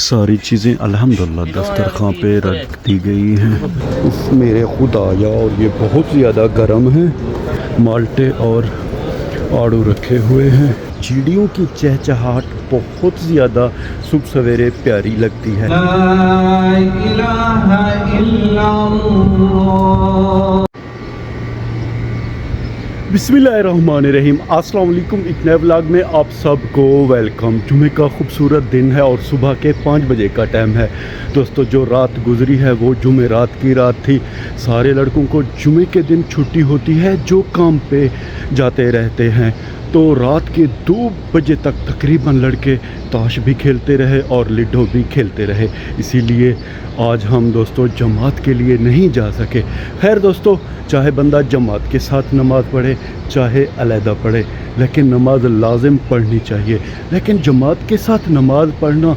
ساری چیزیں الحمدللہ دسترخوان پہ رکھ دی گئی ہیں. میرے خدایا، اور یہ بہت زیادہ گرم ہے. مالٹے اور آڑو رکھے ہوئے ہیں. چیڑیوں کی چہچہاٹ بہت زیادہ صبح سویرے پیاری لگتی ہے. لا الہ الا اللہ. بسم اللہ الرحمن الرحیم. السلام علیکم. ایک نئے ولاگ میں آپ سب کو ویلکم. جمعہ کا خوبصورت دن ہے اور صبح کے 5 بجے کا ٹائم ہے. دوستو، جو رات گزری ہے وہ جمعہ رات کی رات تھی. سارے لڑکوں کو جمعے کے دن چھٹی ہوتی ہے جو کام پہ جاتے رہتے ہیں. تو رات کے 2 بجے تک تقریباً لڑکے تاش بھی کھیلتے رہے اور لڈو بھی کھیلتے رہے. اسی لیے آج ہم دوستو جماعت کے لیے نہیں جا سکے. خیر دوستو، چاہے بندہ جماعت کے ساتھ نماز پڑھے چاہے علیحدہ پڑھے، لیکن نماز لازم پڑھنی چاہیے. لیکن جماعت کے ساتھ نماز پڑھنا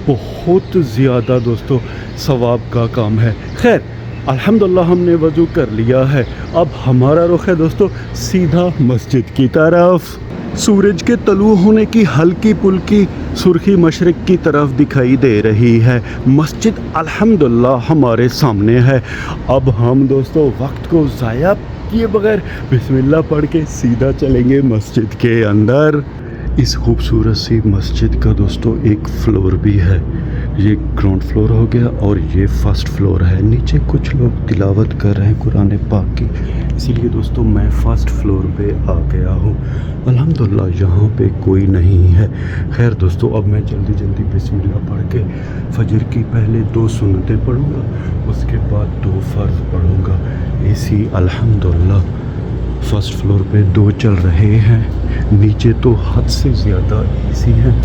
بہت زیادہ دوستو ثواب کا کام ہے. خیر الحمدللہ ہم نے وضو کر لیا ہے. اب ہمارا رخ ہے دوستو سیدھا مسجد کی طرف. سورج کے طلوع ہونے کی ہلکی پھلکی سرخی مشرق کی طرف دکھائی دے رہی ہے. مسجد الحمدللہ ہمارے سامنے ہے. اب ہم دوستو وقت کو ضائع کیے بغیر بسم اللہ پڑھ کے سیدھا چلیں گے مسجد کے اندر. اس خوبصورت سی مسجد کا دوستو ایک فلور بھی ہے. یہ گراؤنڈ فلور ہو گیا اور یہ فرسٹ فلور ہے. نیچے کچھ لوگ تلاوت کر رہے ہیں قرآن پاک کی، اسی لیے دوستو میں فرسٹ فلور پہ آ گیا ہوں. الحمدللہ یہاں پہ کوئی نہیں ہے. خیر دوستو، اب میں جلدی بسم اللہ پڑھ کے فجر کی پہلے 2 سنتیں پڑھوں گا، اس کے بعد 2 فرض پڑھوں گا. اسی الحمدللہ فرسٹ فلور پہ 2 چل رہے ہیں. نیچے تو حد سے زیادہ اے سی ہیں.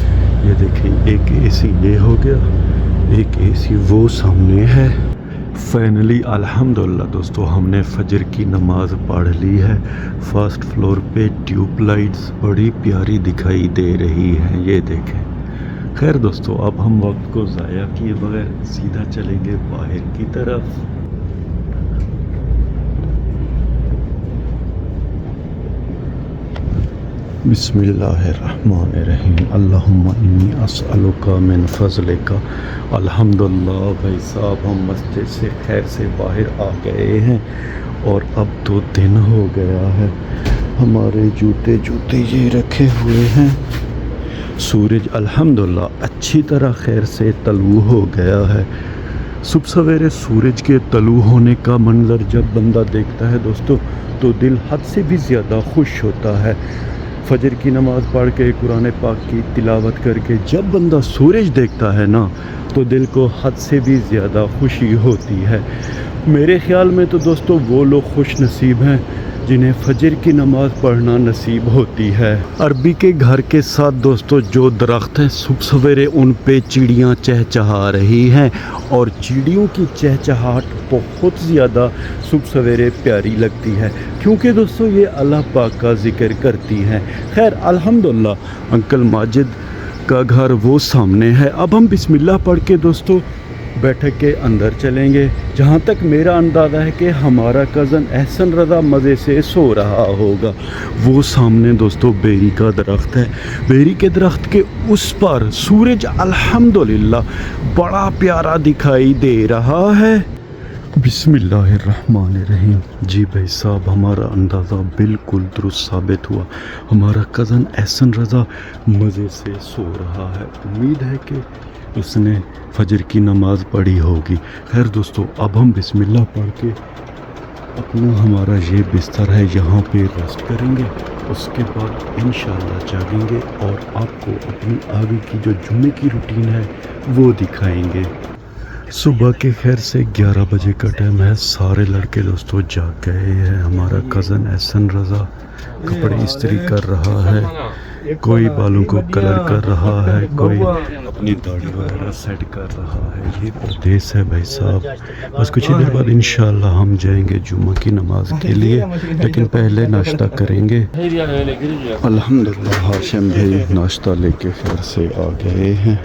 یہ دیکھیں، ایک اے سی یہ ہو گیا، ایک اے سی وہ سامنے ہے. فائنلی الحمدللہ دوستو ہم نے فجر کی نماز پڑھ لی ہے. فرسٹ فلور پہ ٹیوب لائٹس بڑی پیاری دکھائی دے رہی ہیں، یہ دیکھیں. خیر دوستو، اب ہم وقت کو ضائع کیے بغیر سیدھا چلیں گے باہر کی طرف. بسم اللہ الرحمن الرحیم. اللہم انی اسألک من فضلک. الحمدللہ بھائی صاحب ہم مسجد سے خیر سے باہر آ گئے ہیں اور اب تو دن ہو گیا ہے. ہمارے جوتے یہ رکھے ہوئے ہیں. سورج الحمدللہ اچھی طرح خیر سے طلوع ہو گیا ہے. صبح سویرے سورج کے طلوع ہونے کا منظر جب بندہ دیکھتا ہے دوستو تو دل حد سے بھی زیادہ خوش ہوتا ہے. فجر کی نماز پڑھ کے قرآن پاک کی تلاوت کر کے جب بندہ سورج دیکھتا ہے نا تو دل کو حد سے بھی زیادہ خوشی ہوتی ہے. میرے خیال میں تو دوستو وہ لوگ خوش نصیب ہیں جنہیں فجر کی نماز پڑھنا نصیب ہوتی ہے. عربی کے گھر کے ساتھ دوستو جو درخت ہیں صبح سویرے ان پہ چڑیاں چہچہا رہی ہیں اور چڑیوں کی چہچہاٹ بہت زیادہ صبح سویرے پیاری لگتی ہے کیونکہ دوستو یہ اللہ پاک کا ذکر کرتی ہیں. خیر الحمدللہ انکل ماجد کا گھر وہ سامنے ہے. اب ہم بسم اللہ پڑھ کے دوستو بیٹھک کے اندر چلیں گے. جہاں تک میرا اندازہ ہے کہ ہمارا کزن احسن رضا مزے سے سو رہا ہوگا. وہ سامنے دوستو بیری کا درخت ہے. بیری کے درخت کے اس پر سورج الحمدللہ بڑا پیارا دکھائی دے رہا ہے. بسم اللہ الرحمن الرحیم. جی بھائی صاحب ہمارا اندازہ بالکل درست ثابت ہوا. ہمارا کزن احسن رضا مزے سے سو رہا ہے. امید ہے کہ اس نے فجر کی نماز پڑھی ہوگی. خیر دوستو اب ہم بسم اللہ پڑھ کے اپنا ہمارا یہ بستر ہے یہاں پہ ریسٹ کریں گے. اس کے بعد انشاءاللہ جاگیں گے اور آپ کو اپنی آگے کی جو جمعے کی روٹین ہے وہ دکھائیں گے. صبح کے خیر سے 11 بجے کا ٹائم ہے. سارے لڑکے دوستو جاگ گئے ہیں. ہمارا کزن احسن رضا کپڑے استری کر رہا ہے، کوئی بالوں کو کلر کر رہا ہے، کوئی اپنی داڑھی وغیرہ سیٹ کر رہا ہے. یہ پردیس ہے بھائی صاحب. بس کچھ ہی دیر بعد انشاءاللہ ہم جائیں گے جمعہ کی نماز کے لیے، لیکن پہلے ناشتہ کریں گے. الحمدللہ ہاشم بھی ناشتہ لے کے خیر سے آ گئے ہیں.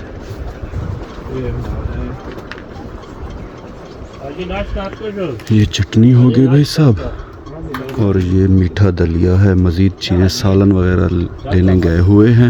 یہ چٹنی ہو گئی بھائی صاحب اور یہ میٹھا دلیا ہے. مزید چیزیں سالن وغیرہ لینے گئے ہوئے ہیں.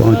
5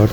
8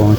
5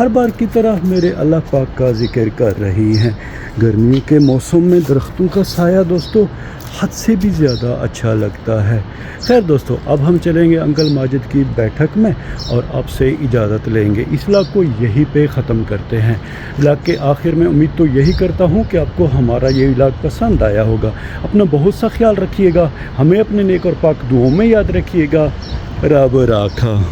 ہر بار کی طرح میرے اللہ پاک کا ذکر کر رہی ہیں۔ گرمیوں کے موسم میں درختوں کا سایہ دوستو حد سے بھی زیادہ اچھا لگتا ہے۔ خیر دوستو، اب ہم چلیں گے انکل ماجد کی بیٹھک میں اور آپ سے اجازت لیں گے۔ اس ولاگ کو یہی پہ ختم کرتے ہیں۔ ولاگ کے آخر میں امید تو یہی کرتا ہوں کہ آپ کو ہمارا یہ ولاگ پسند آیا ہوگا۔ اپنا بہت سا خیال رکھیے گا، ہمیں اپنے نیک اور پاک دعاؤں میں یاد رکھیے گا۔ رب راکھا۔